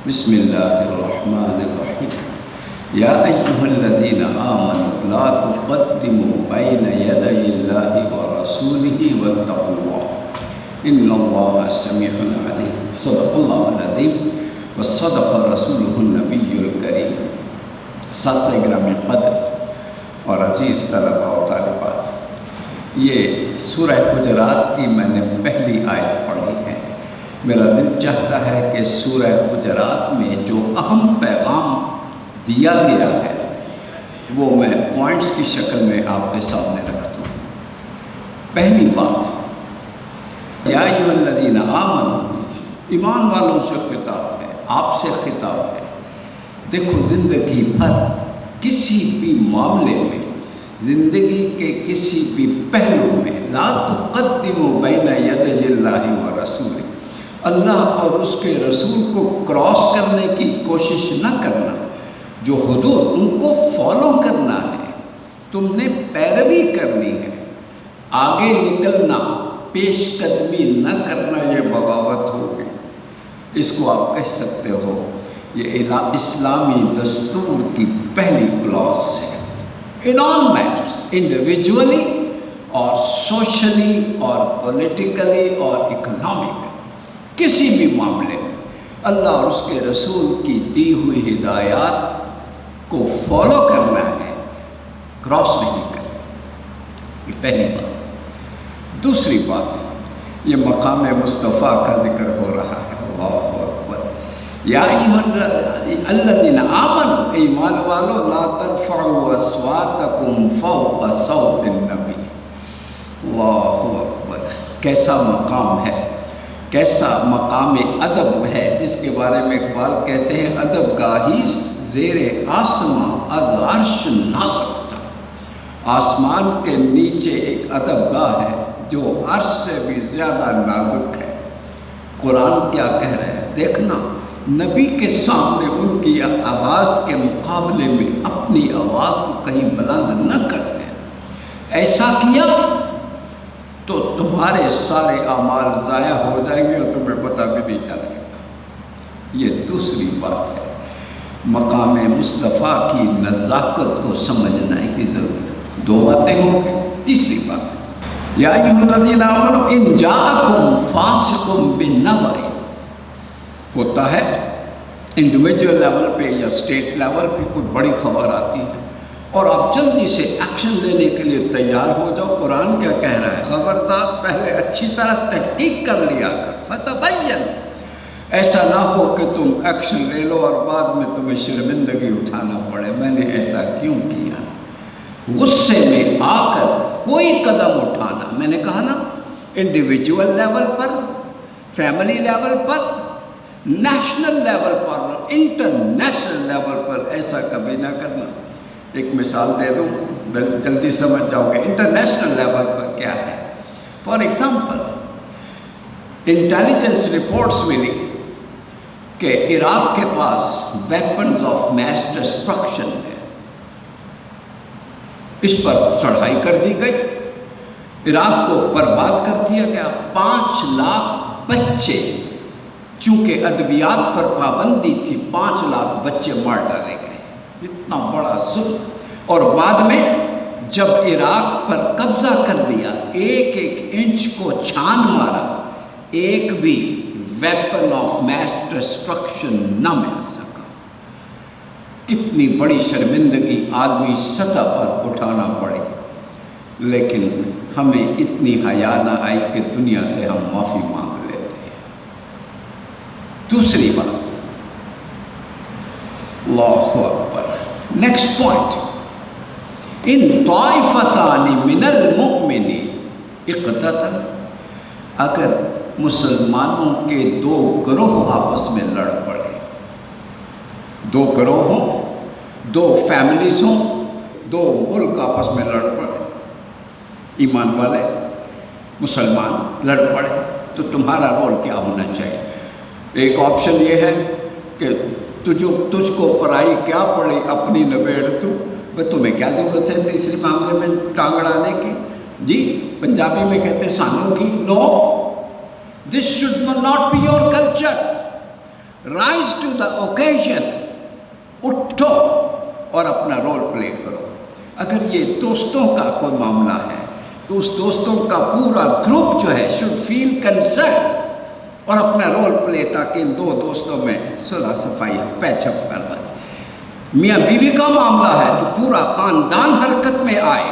بسم اللہ الرحمن الرحیم یا ایہا الذین آمنوا لا تقدموا بین یدی اللہ ورسولہ واتقوا اللہ ان اللہ سمیع علیم صدق اللہ العظیم وصدق رسولہ النبی الکریم۔ ساتھ گرامی قدر اور عزیز طلباء و طالبات، یہ سورہ حجرات کی میں نے پہلی آیت پڑھی ہے۔ میرا دل چاہتا ہے کہ سورہ حجرات میں جو اہم پیغام دیا گیا ہے وہ میں پوائنٹس کی شکل میں آپ کے سامنے رکھتا ہوں۔ پہلی بات، یا ایھا الذین آمنوا، ایمان والوں سے خطاب ہے، آپ سے خطاب ہے۔ دیکھو، زندگی بھر کسی بھی معاملے میں، زندگی کے کسی بھی پہلو میں لا تقدموا بین یدی اللہ ورسولہ، اللہ اور اس کے رسول کو کراس کرنے کی کوشش نہ کرنا۔ جو حدود ان کو فالو کرنا ہے، تم نے پیروی کرنی ہے، آگے نکلنا، پیش قدمی نہ کرنا، یہ بغاوت ہوگی۔ اس کو آپ کہہ سکتے ہو یہ اسلامی دستور کی پہلی کلاس ہے۔ ان آل میٹرز، انڈیویجولی اور سوشلی اور پولیٹیکلی اور اکنامک، کسی بھی معاملے میں اللہ اور اس کے رسول کی دی ہوئی ہدایات کو فالو کرنا ہے، کراس نہیں کرنا۔ یہ پہلی بات۔ دوسری بات، یہ مقام مصطفیٰ کا ذکر ہو رہا ہے۔ اللہ اکبر۔ یا ایھا الذین آمنوا، ایمان والو، لا ترفعوا اصواتکم فوق صوت النبی۔ اللہ اکبر۔ کیسا مقام ہے، کیسا مقام ادب ہے، جس کے بارے میں اقبال کہتے ہیں ادب گاہی زیر آسماں از عرش نہ سکتا۔ آسمان کے نیچے ایک ادب گاہ ہے جو عرش سے بھی زیادہ نازک ہے۔ قرآن کیا کہہ رہا ہے؟ دیکھنا، نبی کے سامنے ان کی آواز کے مقابلے میں اپنی آواز کو کہیں بلند نہ کر دینا۔ ایسا کیا تو تمہارے سارے اعمال ضائع ہو جائیں گے اور تمہیں پتہ بھی نہیں چلے گا۔ یہ دوسری بات ہے۔ مقام مصطفیٰ کی نزاکت کو سمجھنا کی ضرورت ہے۔ دو باتیں ہو گئی۔ تیسری بات، یا ایھا الذین آمنوا ان جاءکم فاسق بنبأ، ہوتا ہے انڈیویجول لیول پہ یا اسٹیٹ لیول پہ کوئی بڑی خبر آتی ہے اور آپ جلدی سے ایکشن لینے کے لیے تیار ہو جاؤ۔ قرآن کیا کہہ رہا ہے؟ خبردار، پہلے اچھی طرح تحقیق کر لیا کر، فتبین۔ ایسا نہ ہو کہ تم ایکشن لے لو اور بعد میں تمہیں شرمندگی اٹھانا پڑے، میں نے ایسا کیوں کیا۔ غصے میں آ کر کوئی قدم اٹھانا، میں نے کہا نا، انڈیویجول لیول پر، فیملی لیول پر، نیشنل لیول پر، انٹرنیشنل لیول پر ایسا کبھی نہ کرنا۔ ایک مثال دے دوں، جلدی سمجھ جاؤ گے۔ انٹرنیشنل لیول پر کیا ہے؟ فار ایگزامپل، انٹیلیجنس رپورٹس ملی کہ عراق کے پاس ویپنز آف میس ڈسٹرکشن ہے، اس پر چڑھائی کر دی گئی، عراق کو برباد کر دیا گیا۔ 5 لاکھ بچے، چونکہ ادویات پر پابندی تھی، 5 لاکھ بچے مار ڈالے گئے۔ اتنا بڑا ظلم۔ اور بعد میں جب عراق پر قبضہ کر لیا، ایک ایک انچ کو چھان مارا، ایک بھی ویپن آف میس ڈسٹرکشن نہ مل سکا۔ کتنی بڑی شرمندگی عالمی سطح پر اٹھانا پڑی، لیکن ہمیں اتنی حیا نہ آئی کہ دنیا سے ہم معافی مانگ لیتے ہیں۔ دوسری بات، اللہ اکبر۔ نیکسٹ پوائنٹ، ان طائفتان من المؤمنین اقتتلوا، اگر مسلمانوں کے 2 گروہ آپس میں لڑ پڑے، 2 گروہ ہوں، 2 فیملیز ہوں، 2 ملک آپس میں لڑ پڑے، ایمان والے مسلمان لڑ پڑے، تو تمہارا رول کیا ہونا چاہیے؟ ایک آپشن یہ ہے کہ تجھ کو پرائی کیا پڑی، اپنی نبیڑ تو، تمہیں کیا ضرورت ہے تیسرے معاملے میں ٹانگ اڑانے کی؟ جی، پنجابی میں کہتے ہیں سانوں کی۔ No, this should not be your culture. Rise to the occasion, اٹھو اور اپنا رول پلے کرو۔ اگر یہ دوستوں کا کوئی معاملہ ہے تو اس دوستوں کا پورا گروپ جو ہے شوڈ فیل کنسرن اور اپنا رول پلے، تاکہ ان دو دوستوں میں صلح صفائی پیچ اپ کر رہے۔ میاں بیوی کا معاملہ ہے تو پورا خاندان حرکت میں آئے۔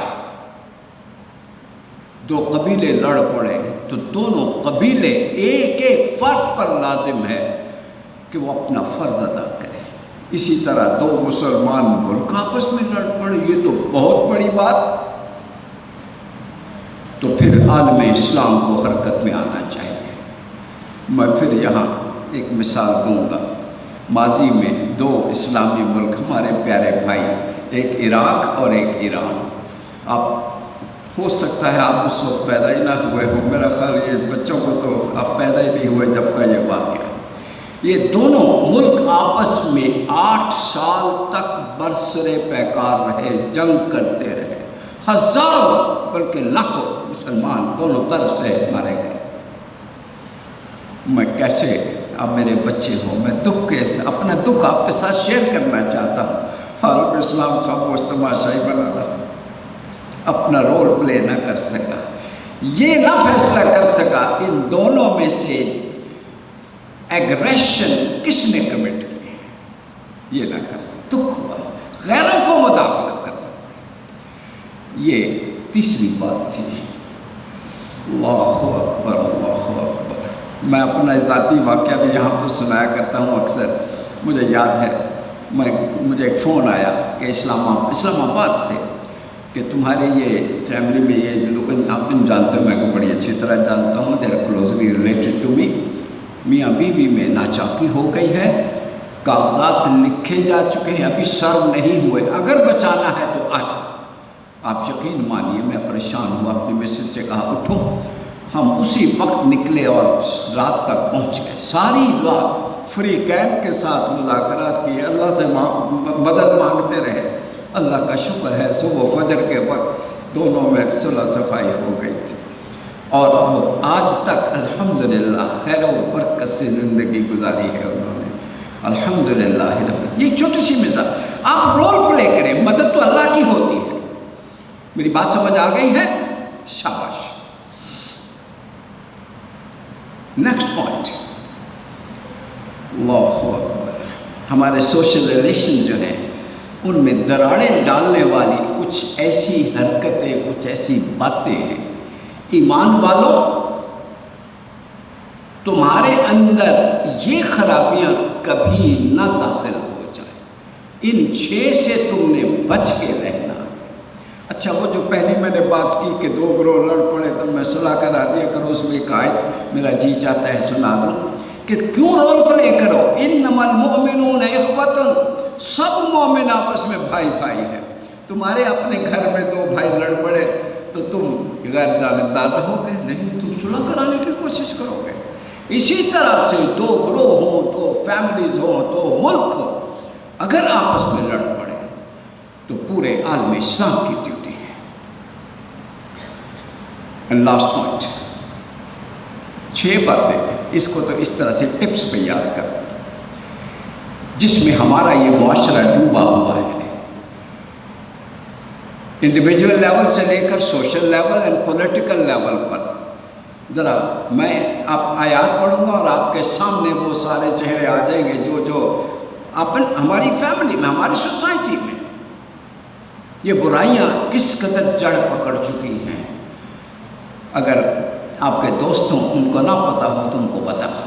دو قبیلے لڑ پڑے تو دونوں قبیلے ایک ایک فرد پر لازم ہے کہ وہ اپنا فرض ادا کرے۔ اسی طرح دو مسلمان ملک آپس میں لڑ پڑے، یہ تو بہت بڑی بات، تو پھر عالم اسلام کو حرکت میں آنا چاہیے۔ میں پھر یہاں ایک مثال دوں گا۔ ماضی میں دو اسلامی ملک ہمارے پیارے بھائی، ایک عراق اور ایک ایران، آپ ہو سکتا ہے آپ اس وقت پیدا ہی نہ ہوئے ہوں، میرا خیال یہ بچوں کو تو آپ پیدا ہی نہیں ہوئے جب کا یہ واقعہ۔ یہ دونوں ملک آپس میں 8 سال تک برسر پیکار رہے، جنگ کرتے رہے، ہزاروں بلکہ لاکھوں مسلمان دونوں طرف سے مارے گئے۔ میں کیسے، اب میرے بچے ہوں، میں دکھ کے اپنا دکھ آپ کے ساتھ شیئر کرنا چاہتا ہوں۔ عالم اسلام خاموش تماشائی بنا رہا، اپنا رول پلے نہ کر سکا، یہ نہ فیصلہ کر سکا ان دونوں میں سے ایگریشن کس نے کمٹ کی، یہ نہ کر سکا، دکھ ہوا، غیروں کو مداخلت کرنا۔ یہ تیسری بات تھی۔ اللہ اکبر، اللہ اکبر۔ میں اپنا ذاتی واقعہ بھی یہاں پر سنایا کرتا ہوں اکثر۔ مجھے یاد ہے مجھے ایک فون آیا کہ اسلام آباد سے کہ تمہارے یہ فیملی میں یہ لوگ، آپ ان جانتے ہو، میں کو بڑی اچھی طرح جانتا ہوں، they are closely related to me, میاں بیوی میں ناچاکی ہو گئی ہے، کاغذات لکھے جا چکے ہیں، ابھی سرو نہیں ہوئے، اگر بچانا ہے تو آج۔ آپ یقین مانیے میں پریشان ہوا، اپنی مسز سے کہا اٹھو، ہم اسی وقت نکلے اور رات تک پہنچ گئے، ساری رات فری کیمپ کے ساتھ مذاکرات کیے، اللہ سے مدد مانگتے رہے۔ اللہ کا شکر ہے صبح فجر کے وقت دونوں میں صلح صفائی ہو گئی تھی، اور وہ آج تک الحمدللہ خیر و برکت سے زندگی گزاری ہے انہوں نے، الحمدللہ۔ یہ چھوٹی سی مثال، آپ رول پلے کریں، مدد تو اللہ کی ہوتی ہے۔ میری بات سمجھ آ گئی ہے؟ شاباش۔ نیکسٹ پوائنٹ، اللہ اکبر۔ ہمارے سوشل ریلیشن جو ہیں ان میں دراڑیں ڈالنے والی کچھ ایسی حرکتیں، کچھ ایسی باتیں ہیں۔ ایمان والوں، تمہارے اندر یہ خرابیاں کبھی نہ داخل ہو جائیں، ان 6 سے تم نے بچ کے رہنا۔ اچھا، وہ جو پہلی میں نے بات کی کہ 2 گروہ لڑ پڑے تو میں صلح کرا دیا کرو، اس میں ایک آیت میرا جی چاہتا ہے سنا دوں کہ کیوں رول پلے کرو۔ انما المؤمنون اخوۃ، سب مومن آپس میں بھائی بھائی ہیں۔ تمہارے اپنے گھر میں 2 بھائی لڑ پڑے تو تم غیر جانبدار رہو گے؟ نہیں، تم صلح کرانے کی کوشش کرو گے۔ اسی طرح سے 2 گروہ ہوں، 2 فیملیز ہوں، 2 ملک ہوں، اگر آپس میں لڑ پڑے تو پورے عالم اسلام کی ڈیوٹی ہے۔ اینڈ لاسٹ پوائنٹ، 6 باتیں، اس کو تو اس طرح سے ٹپس پہ یاد کر، جس میں ہمارا یہ معاشرہ ڈوبا ہوا ہے، انڈیویجول لیول سے لے کر social level and political level پر۔ ذرا میں آپ آیات پڑھوں گا اور آپ کے سامنے وہ سارے چہرے آ جائیں گے جو ہماری فیملی میں، ہماری سوسائٹی میں یہ برائیاں کس قدر جڑ پکڑ چکی ہیں۔ اگر آپ کے دوست ہوں، ان کو نہ پتہ ہو تو ان کو پتہ ہو،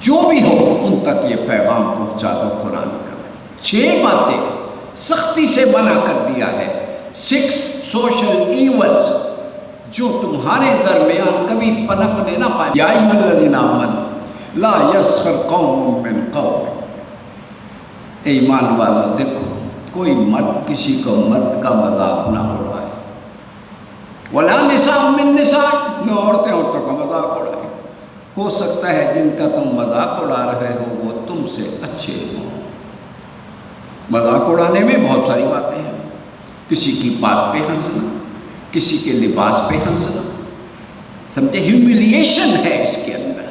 جو بھی ہو ان تک یہ پیغام پہنچا دو قرآن کا۔ 6 باتیں سختی سے منع کر دیا ہے، 6 سوشل ایونٹس جو تمہارے درمیان کبھی پنپنے نہ پائے۔ یا ایھا الذین آمنوا لا یسخر قوم من قوم، ایمان والا دیکھو، کوئی مرد کسی کو مرد کا مذاق نہ اڑائے، ولا نساء من نساء، نہ عورتیں عورتوں کا مذاق اڑائیں۔ ہو سکتا ہے جن کا تم مذاق اڑا رہے ہو وہ تم سے اچھے ہوں۔ مذاق اڑانے میں بہت ساری باتیں ہیں، کسی کی بات پہ ہنسنا، کسی کے لباس پہ ہنسنا، سمجھے، ہیوملیشن ہے اس کے اندر۔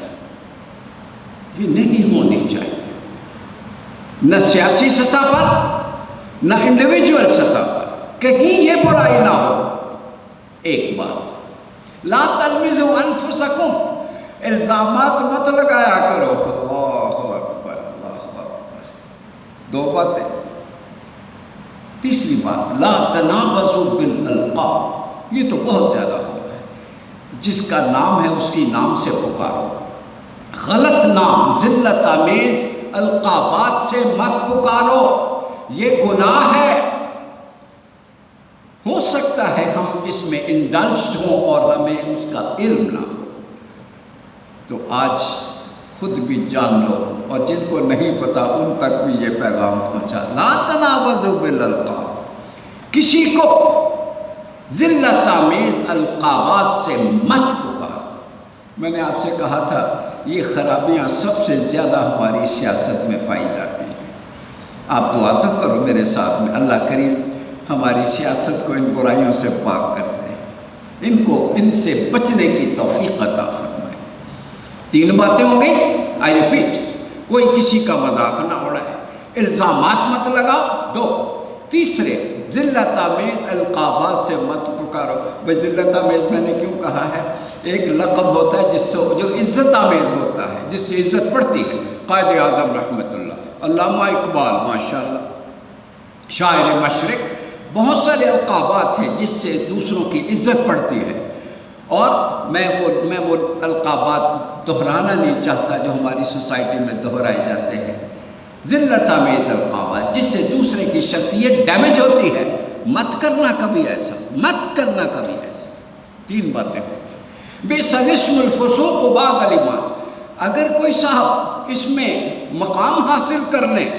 یہ نہیں ہونی چاہیے، نہ سیاسی سطح پر نہ انڈیویجول سطح پر، کہیں یہ برائی نہ ہو۔ ایک بات، لا تلمزوا انفسکم، الزامات مت لگایا کرو۔ اللہ اکبر، اللہ اکبر، دو باتیں۔ تیسری بات، لا تنابزوا بالالقاب، یہ تو بہت زیادہ ہو رہا ہے، جس کا نام ہے اس کی نام سے پکارو، غلط نام، ذلت آمیز القابات سے مت پکارو، یہ گناہ ہے۔ ہو سکتا ہے ہم اس میں انڈلجڈ ہوں اور ہمیں اس کا علم نہ ہو، تو آج خود بھی جان لو، اور جن کو نہیں پتا ان تک بھی یہ پیغام پہنچا، لا تنابزوا بالالقاب، کسی کو ذلت آمیز القابات سے مت پکارو۔ میں نے آپ سے کہا تھا یہ خرابیاں سب سے زیادہ ہماری سیاست میں پائی جاتی ہیں۔ آپ دعا تو کرو میرے ساتھ میں، اللہ کریم ہماری سیاست کو ان برائیوں سے پاک کر دے، ان سے بچنے کی توفیق عطا فرمائے۔ 3 باتیں ہوں گی، آئی ریپیٹ، کوئی کسی کا مذاق نہ اڑائے، الزامات مت لگاؤ، 2، تیسرے ذلت آمیز القابات سے مت پکارو۔ بس ذلت آمیز میں نے کیوں کہا ہے؟ ایک لقب ہوتا ہے جس سے جو عزت آمیز ہوتا ہے، جس سے عزت بڑھتی ہے۔ قائد اعظم رحمۃ اللہ، علامہ اقبال ماشاءاللہ، شاعر مشرق، بہت سارے القابات ہیں جس سے دوسروں کی عزت بڑھتی ہے، اور میں وہ القابات دہرانا نہیں چاہتا جو ہماری سوسائٹی میں دہرائے جاتے ہیں۔ ذلت آمیز القابات جس سے دوسرے کی شخصیت ڈیمیج ہوتی ہے، مت کرنا کبھی ایسا، مت کرنا کبھی ایسا۔ 3 باتیں۔ بئس الاسم الفسوق بعد الایمان، اگر کوئی صاحب اس میں مقام حاصل کر لیں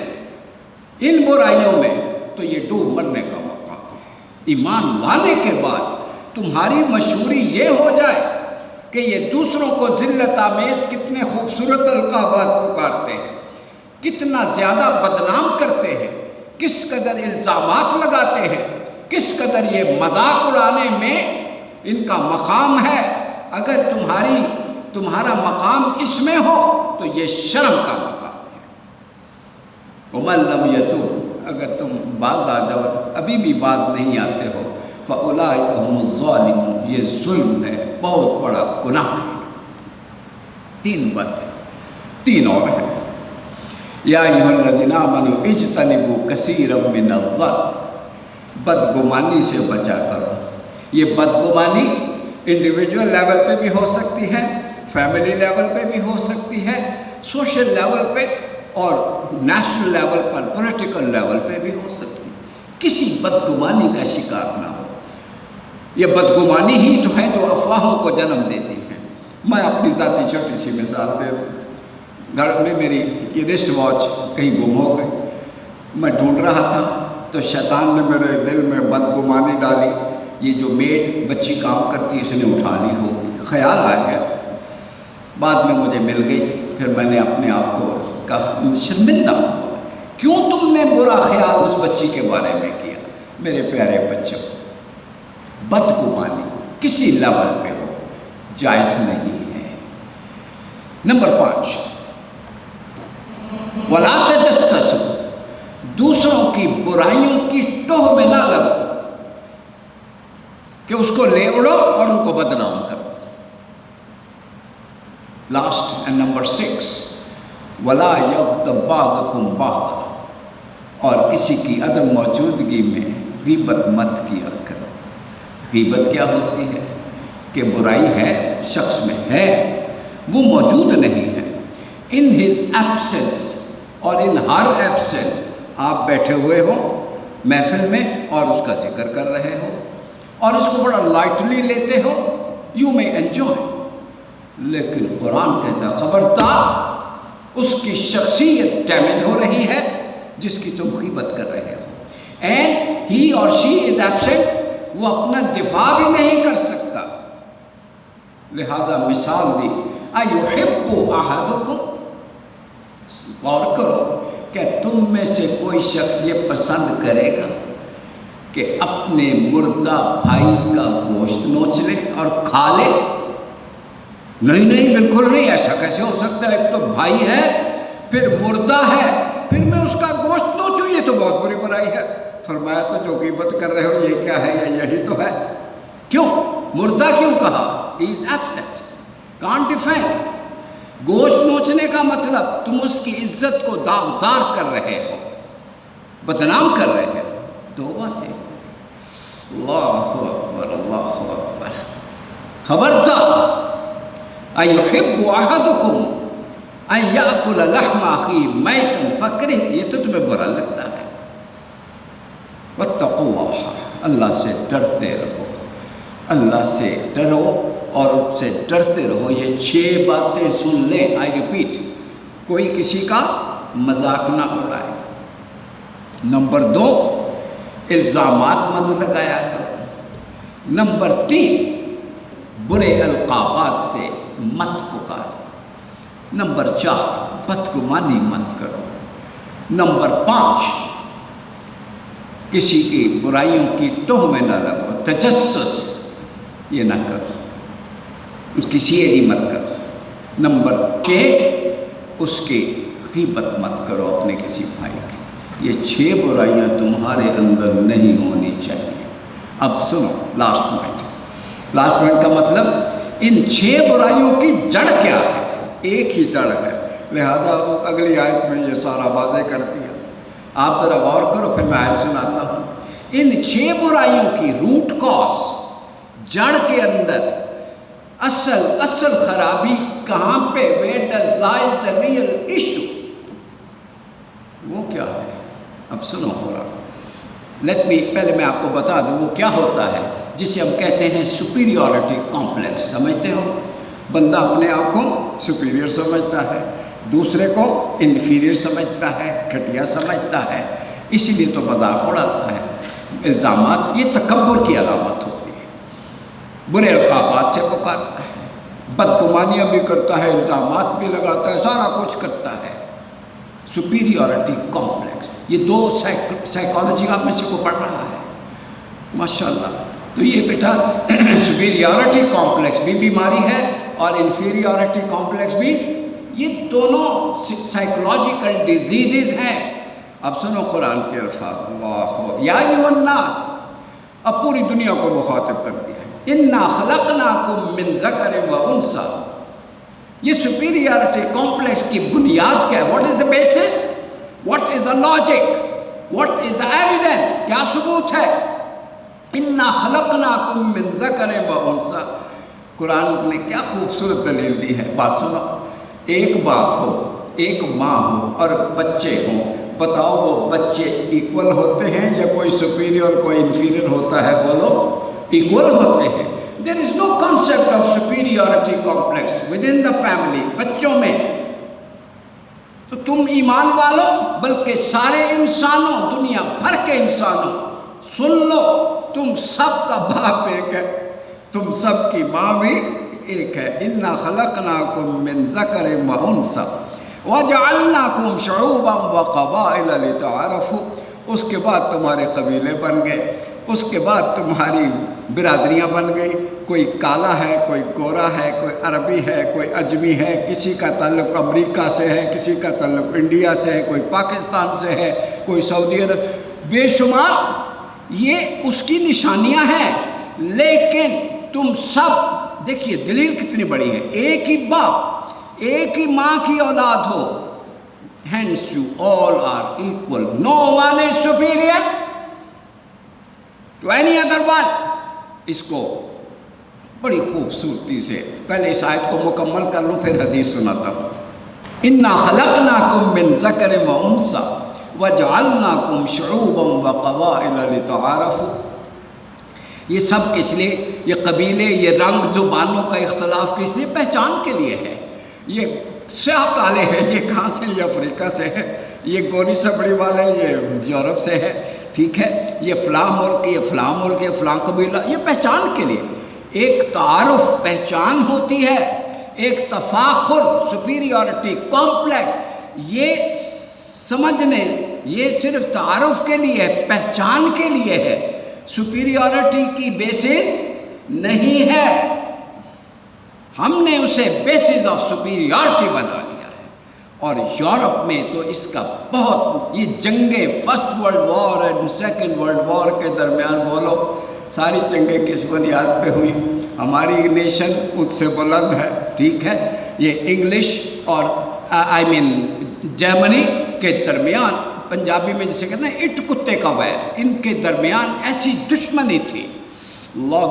ان برائیوں میں تو یہ ڈوب مرنے کا مقام ہے۔ ایمان لانے کے بعد تمہاری مشہوری یہ ہو جائے کہ یہ دوسروں کو ذلت آمیز کتنے خوبصورت القابات پکارتے ہیں، کتنا زیادہ بدنام کرتے ہیں، کس قدر الزامات لگاتے ہیں، کس قدر یہ مذاق اڑانے میں ان کا مقام ہے، اگر تمہارا مقام اس میں ہو تو یہ شرم کا مقام ہے۔ وَمَن لَّمْ يَتُوب، اگر تم باز آ جاؤ، ابھی بھی باز نہیں آتے ہو، فَأُولَٰئِكَ هُمُ الظَّالِمُونَ، یہ ظلم ہے، بہت بڑا گناہ ہے۔ 3 باتیں، 3 اور ہیں۔ یا ایھا الذین آمنوا اجتنبوا کثیرا من الظن، بدگمانی سے بچا کرو۔ یہ بدگمانی انڈیویجول لیول پہ بھی ہو سکتی ہے، فیملی لیول پہ بھی ہو سکتی ہے، سوشل لیول پہ اور نیشنل لیول پر، پولیٹیکل لیول پہ بھی ہو سکتی ہے۔ کسی بدگمانی کا شکار نہ ہو۔ یہ بدگمانی ہی تو ہے جو افواہوں کو جنم دیتی ہے۔ میں اپنی ذاتی چھوٹی سی مثال دے دوں، گھر میں میری یہ رسٹ واچ کہیں گم ہو گئی، میں ڈھونڈ رہا تھا تو شیطان نے میرے دل میں بدگمانی ڈالی، یہ جو میڈ بچی کام کرتی ہے اس نے اٹھا لی ہو، خیال آ گیا۔ بعد میں مجھے مل گئی، پھر میں نے اپنے آپ کو کہا، شرمندہ ہوا، کیوں تم نے برا خیال اس بچی کے بارے میں کیا؟ میرے پیارے بچوں، بدگمانی کسی لیول پہ ہو جائز نہیں ہے۔ نمبر 5، وَلَا تَجَسَّسُوا، دوسروں کی برائیوں کی ٹوہ میں نہ لگو کہ اس کو لے اڑو اور ان کو بدنام کرو۔ لاسٹ اینڈ نمبر 6، وَلَا يَغْتَب بَعْضُكُم بَعْضًا، اور کسی کی عدم موجودگی میں غیبت مت کیا کرو۔ غیبت کیا ہوتی ہے؟ کہ برائی ہے، شخص میں ہے، وہ موجود نہیں ہے، in his absence اور in her absence آپ بیٹھے ہوئے ہو محفل میں اور اس کا ذکر کر رہے ہو اور اس کو بڑا لائٹلی لیتے ہو، you may enjoy، لیکن قرآن کہتا ہے خبردار، اس کی شخصیت ڈیمیج ہو رہی ہے جس کی تم غیبت کر رہے ہو، and he or she is absent، وہ اپنا دفاع بھی نہیں کر سکتا۔ لہذا مثال دی، اَيُحِبُّ أَحَدُكُمْ، غور کرو کہ تم میں سے کوئی شخص یہ پسند کرے گا کہ اپنے مردہ بھائی کا گوشت نوچ لے اور کھا لے؟ نہیں نہیں بالکل نہیں، ایسا کیسے ہو سکتا ہے؟ ایک تو بھائی ہے، پھر مردہ ہے، پھر میں اس کا گوشت نوچوں، یہ تو بہت بری برائی ہے۔ فرمایا تو جو غیبت کر رہے ہو یہ کیا ہے؟ یہی تو ہے۔ کیوں مردہ کیوں کہا؟ ہی از ایبسینٹ، کانٹ ڈیفینڈ۔ گوشت نوچنے کا مطلب تم اس کی عزت کو داغدار کر رہے ہو، بدنام کر رہے ہو۔ دو باتیں، اللہ اکبر اللہ اکبر۔ خبردار، ایحب احدکم ان یاکل لحم اخیہ میتا فکرہ، یہ تو تمہیں برا لگتا ہے۔ واتقوا اللہ، اللہ سے ڈرتے رہو، اللہ سے ڈرو اور اس سے ڈرتے رہو۔ یہ 6 باتیں سن لیں، آئی ریپیٹ، کوئی کسی کا مذاق نہ اڑائے۔ نمبر 2، الزامات مت لگایا کرو۔ نمبر 3، برے القابات سے مت پکارو۔ نمبر 4، بدگمانی مت کرو۔ نمبر 5، کسی کی برائیوں کی تہ میں نہ لگو، تجسس یہ نہ کرو، اس کی CID مت کرو۔ نمبر 6، اس کی غیبت مت کرو اپنے کسی بھائی کی۔ یہ 6 برائیاں تمہارے اندر نہیں ہونی چاہیے۔ اب سنو لاسٹ پوائنٹ کا مطلب، ان 6 برائیوں کی جڑ کیا ہے؟ ایک ہی جڑ ہے، لہذا اگلی آیت میں یہ سارا واضح کر دیا۔ آپ ذرا غور کرو، پھر میں آیت سناتا ہوں۔ ان 6 برائیوں کی روٹ کاز، جڑ کے اندر اصل خرابی کہاں پہ؟ where does lie the real issue؟ وہ کیا ہے؟ اب سنو پورا، پہلے میں آپ کو بتا دوں وہ کیا ہوتا ہے، جسے ہم کہتے ہیں سپیریورٹی کمپلیکس۔ سمجھتے ہو؟ بندہ اپنے آپ کو سپیریئر سمجھتا ہے، دوسرے کو انفیریئر سمجھتا ہے، گھٹیا سمجھتا ہے، اسی لیے تو مذاق اڑاتا ہے۔ الزامات یہ تکبر کی علامت ہوتی ہے۔ برے القابات سے پکارتا ہے، بدگمانیاں بھی کرتا ہے، الزامات بھی لگاتا ہے، سارا کچھ کرتا ہے۔ سپیریورٹی کمپلیکس، یہ 2 سائیکالوجی آپ میں سے کو پڑھ رہا ہے ماشاءاللہ۔ تو یہ بیٹا سپیریورٹی کمپلیکس بھی بیماری ہے اور انفیریورٹی کمپلیکس بھی، یہ دونوں سائیکولوجیکل ڈیزیزز ہیں۔ اب سنو قرآن کے الفاظ، اللہ یا ایھا الناس، اب پوری دنیا کو مخاطب کر دیا ہے۔ انا خلقناکم من ذکر و انثی، یہ سپیریورٹی کمپلیکس کی بنیاد کیا ہے؟ What is the basis, what is the logic, what is the evidence, کیا ثبوت ہے؟ انا خلقناکم من ذکر و انثی، قرآن نے کیا خوبصورت دلیل دی ہے۔ بات سنو، ایک باپ ہو، ایک ماں ہو اور بچے ہوں، بتاؤ وہ بچے ایکول ہوتے ہیں یا کوئی سپیریور کوئی انفیریئر ہوتا ہے؟ بولو، ایکول ہوتے ہیں۔ There is no concept of superiority complex within the family، بچوں میں۔ تو تم ایمان والوں، بلکہ سارے انسانوں، دنیا بھر کے انسانوں، سن لو، تم سب کا باپ ایک ہے، تم سب کی ماں بھی ایک ہے۔ انا خلقناکم من ذکر و انثی وجعلناکم شعوبا وقبائل لتعارفوا، اس کے بعد تمہارے قبیلے بن گئے، اس کے بعد تمہاری برادریاں بن گئی، کوئی کالا ہے، کوئی گورا ہے، کوئی عربی ہے، کوئی اجمی ہے، کسی کا تعلق امریکہ سے ہے، کسی کا تعلق انڈیا سے ہے، کوئی پاکستان سے ہے، کوئی سعودی عرب، بے شمار یہ اس کی نشانیاں ہیں۔ لیکن تم سب دیکھیے دلیل کتنی بڑی ہے، ایک ہی باپ، ایک ہی ماں کی اولاد ہو، hence you all are equal, no one is superior to any other one۔ اس کو بڑی خوبصورتی سے، پہلے اس آیت کو مکمل کر لوں پھر حدیث سناتا ہوں۔ انا خلقناکم من ذکر و انثی وجعلناکم شعوبا وقبائل لتعارفوا، یہ سب کس لیے؟ یہ قبیلے، یہ رنگ، زبانوں کا اختلاف کس لیے؟ پہچان کے لیے ہے۔ یہ سیاہ کالے ہیں، یہ کہاں سے؟ یہ افریقہ سے ہے، یہ گوری سبڑی والے یہ یورپ سے ہے، ٹھیک ہے، یہ فلاں ملک، یہ فلاں ملک، یہ فلاں قبیلہ، یہ پہچان کے لیے۔ ایک تعارف پہچان ہوتی ہے، ایک تفاخر سپیریورٹی کمپلیکس، یہ سمجھنے، یہ صرف تعارف کے لیے ہے، پہچان کے لیے ہے، سپیریورٹی کی بیسس نہیں ہے۔ ہم نے اسے بیسز آف سپیریارٹی بنا لیا ہے. اور یورپ میں تو اس کا بہت، یہ جنگیں فرسٹ ورلڈ وار اور سیکنڈ ورلڈ وار کے درمیان بولو ساری جنگیں کس بنیاد پہ ہوئی؟ ہماری نیشن ان سے بلند ہے، ٹھیک ہے. یہ انگلش اور جرمنی کے درمیان، پنجابی میں جسے کہتے ہیں اٹ کتے کا ویر، ان کے درمیان ایسی دشمنی تھی،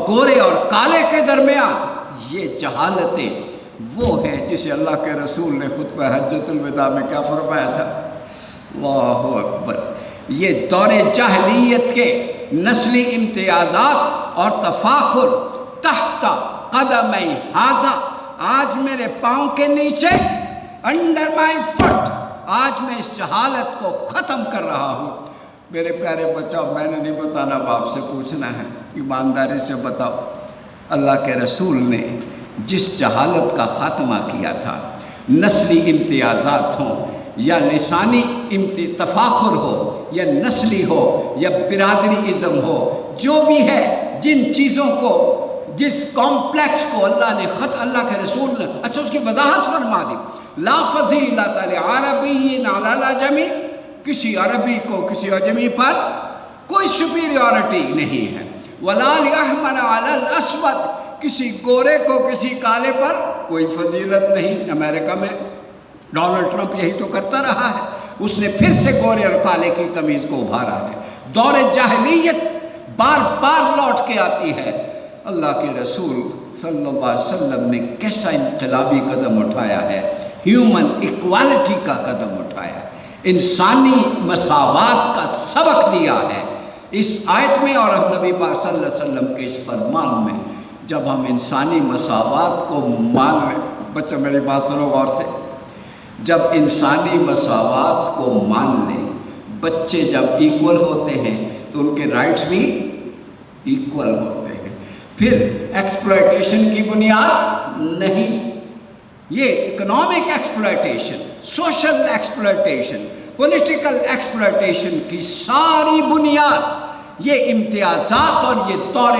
گورے اور کالے کے درمیان. یہ جہالتیں وہ ہیں جسے اللہ کے رسول نے خطبہ حجۃ الوداع میں کیا فرمایا تھا؟ اللہ اکبر. یہ دور جاہلیت کے نسلی امتیازات اور تفاخر تحت قدمی ھذا، آج میرے پاؤں کے نیچے، انڈر مائی فٹ، آج میں اس جہالت کو ختم کر رہا ہوں. میرے پیارے بچاؤ، میں نے نہیں بتانا، باپ سے پوچھنا ہے، ایمانداری سے بتاؤ. اللہ کے رسول نے جس جہالت کا خاتمہ کیا تھا، نسلی امتیازات ہوں یا لسانی تفاخر ہو یا نسلی ہو یا برادری ازم ہو، جو بھی ہے، جن چیزوں کو، جس کمپلیکس کو اللہ کے رسول نے اچھا اس کی وضاحت فرما دی. لا فضیلۃ لعربی علی العجمی، کسی عربی کو کسی عجمی پر کوئی سپیریورٹی نہیں ہے. ولا لأحمر علی الاسود، کسی گورے کو کسی کالے پر کوئی فضیلت نہیں. امریکہ میں ڈونلڈ ٹرمپ یہی تو کرتا رہا ہے، اس نے پھر سے گورے اور کالے کی تمیز کو ابھارا ہے. دور جاہلیت بار بار لوٹ کے آتی ہے. اللہ کے رسول صلی اللہ علیہ وسلم نے کیسا انقلابی قدم اٹھایا ہے، ہیومن ایکوالٹی کا قدم اٹھایا ہے، انسانی مساوات کا سبق دیا ہے اس آیت میں اور نبی پاک صلی اللہ علیہ وسلم کے اس فرمان میں. جب ہم انسانی مساوات کو مان لیں، بچہ میری بات سنو غور سے، جب انسانی مساوات کو مان لیں، بچے جب ایکول ہوتے ہیں تو ان کے رائٹس بھی ایکول ہوتے ہیں. پھر ایکسپلائٹیشن کی بنیاد نہیں، یہ economic exploitation, social exploitation, political exploitation کی ساری بنیاد یہ امتیازات اور یہ دور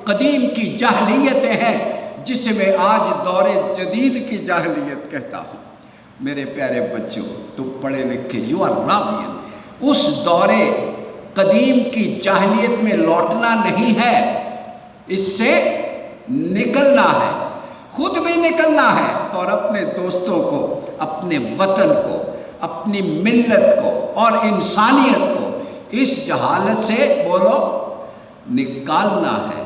قدیم کی جاہلیتیں ہیں، جسے میں آج دور جدید کی جاہلیت کہتا ہوں. میرے پیارے بچوں، تم پڑھے لکھے، یو آر راوین. اس دور قدیم کی جاہلیت میں لوٹنا نہیں ہے، اس سے نکلنا ہے، خود بھی نکلنا ہے اور اپنے دوستوں کو، اپنے وطن کو، اپنی ملت کو اور انسانیت کو اس جہالت سے بولو نکالنا ہے.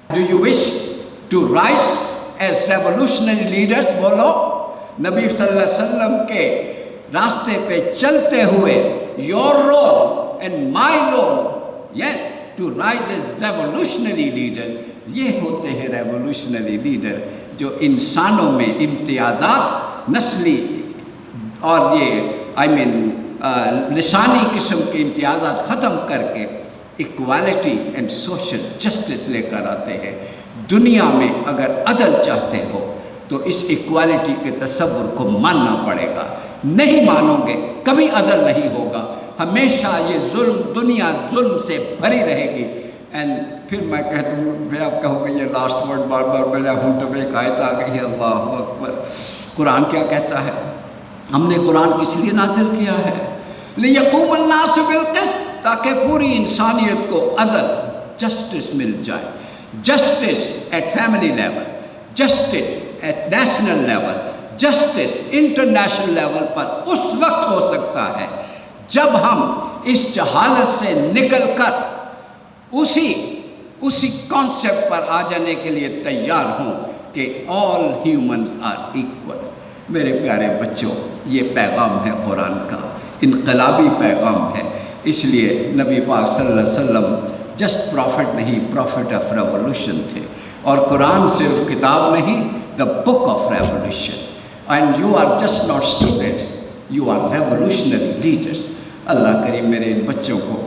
Do you wish to rise as revolutionary leaders؟ بولو نبی صلی اللہ علیہ وسلم کے راستے پہ چلتے ہوئے your role and my role، yes، to rise as revolutionary leaders. یہ ہوتے ہیں ریولوشنری لیڈر جو انسانوں میں امتیازات، نسلی اور یہ لسانی قسم کے امتیازات ختم کر کے ایکوالٹی اینڈ سوشل جسٹس لے کر آتے ہیں. دنیا میں اگر عدل چاہتے ہو تو اس ایکوالٹی کے تصور کو ماننا پڑے گا. نہیں مانو گے کبھی عدل نہیں ہوگا، ہمیشہ یہ ظلم، دنیا ظلم سے بھری رہے گی. اینڈ پھر میں کہتا ہوں، پھر آپ کہو گے یہ لاسٹ ورڈ بار بار میرے ہونٹ پہ ایک آیت آ گئی ہے، اللہ اکبر. قرآن کیا کہتا ہے؟ ہم نے قرآن کس لیے نازل کیا ہے؟ لِيَقُومَ النَّاسُ بِالْقِسْطِ، تاکہ پوری انسانیت کو عدل، جسٹس مل جائے. Justice at family level, justice at national level, justice international level پر اس وقت ہو سکتا ہے جب ہم اس جہالت سے نکل کر اسی کانسیپٹ پر آ جانے کے لیے تیار ہوں کہ آل ہیومنز آر ایکول. میرے پیارے بچوں، یہ پیغام ہے قرآن کا، انقلابی پیغام ہے. اس لیے نبی پاک صلی اللہ علیہ وسلم جسٹ پروفٹ نہیں، پروفٹ آف ریولوشن تھے. اور قرآن صرف کتاب نہیں، the book of revolution. And you are just not students, you are revolutionary leaders. اللہ کریم میرے ان بچوں کو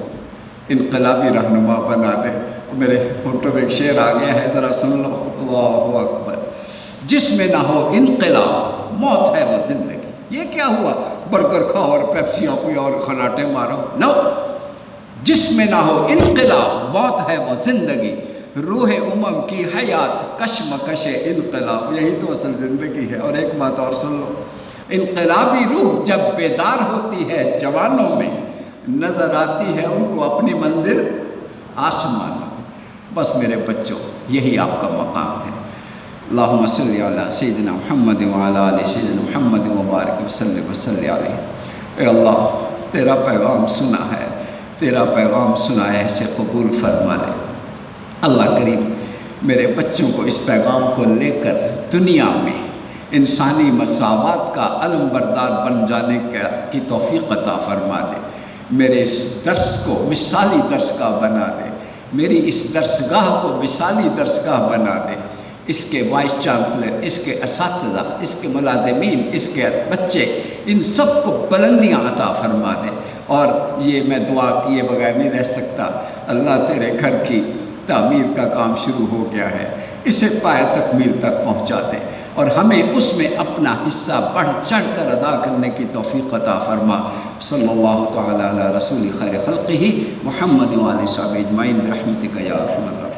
انقلابی رہنما بنا دے. میرے فوٹو میں ایک شعر آ گیا ہے، ذرا سن لو. اللہ اکبر. جس میں نہ ہو انقلاب، موت ہے وہ زندگی. یہ کیا ہوا؟ برگر کھاؤ اور پیپسیاں پیو اور خراٹے مارو؟ نو. جس میں نہ ہو انقلاب، موت ہے وہ زندگی. روح امم کی حیات کشمکش انقلاب، یہی تو اصل زندگی ہے۔ اور ایک بات اور سن لو، انقلابی روح جب بیدار ہوتی ہے جوانوں میں، نظر آتی ہے ان کو اپنی منزل آسمان۔ بس میرے بچوں، یہی آپ کا مقام ہے۔ اللہم صلی علی سیدنا محمد وعلی آل سیدنا محمد وبارک وسلم علیہ۔ اے اللہ، تیرا پیغام سنا ہے، تیرا پیغام سنا ہے، اسے قبول فرما لے۔ اللہ کریم میرے بچوں کو اس پیغام کو لے کر دنیا میں انسانی مساوات کا علم بردار بن جانے کی توفیق عطا فرما دے۔ میرے اس درس کو مثالی درسگاہ بنا دے، میری اس درسگاہ کو مثالی درسگاہ بنا دے۔ اس کے وائس چانسلر، اس کے اساتذہ، اس کے ملازمین، اس کے بچے، ان سب کو بلندیاں عطا فرما دے۔ اور یہ میں دعا کیے بغیر نہیں رہ سکتا، اللہ تیرے گھر کی تعمیر کا کام شروع ہو گیا ہے، اسے پائے تکمیل تک پہنچا دے، اور ہمیں اس میں اپنا حصہ بڑھ چڑھ کر ادا کرنے کی توفیق عطا فرما۔ صلی اللہ تعالی علی رسول خیر خلقہ محمد وعلی صحبہ اجمعین برحمتک یا ارحم الراحمین۔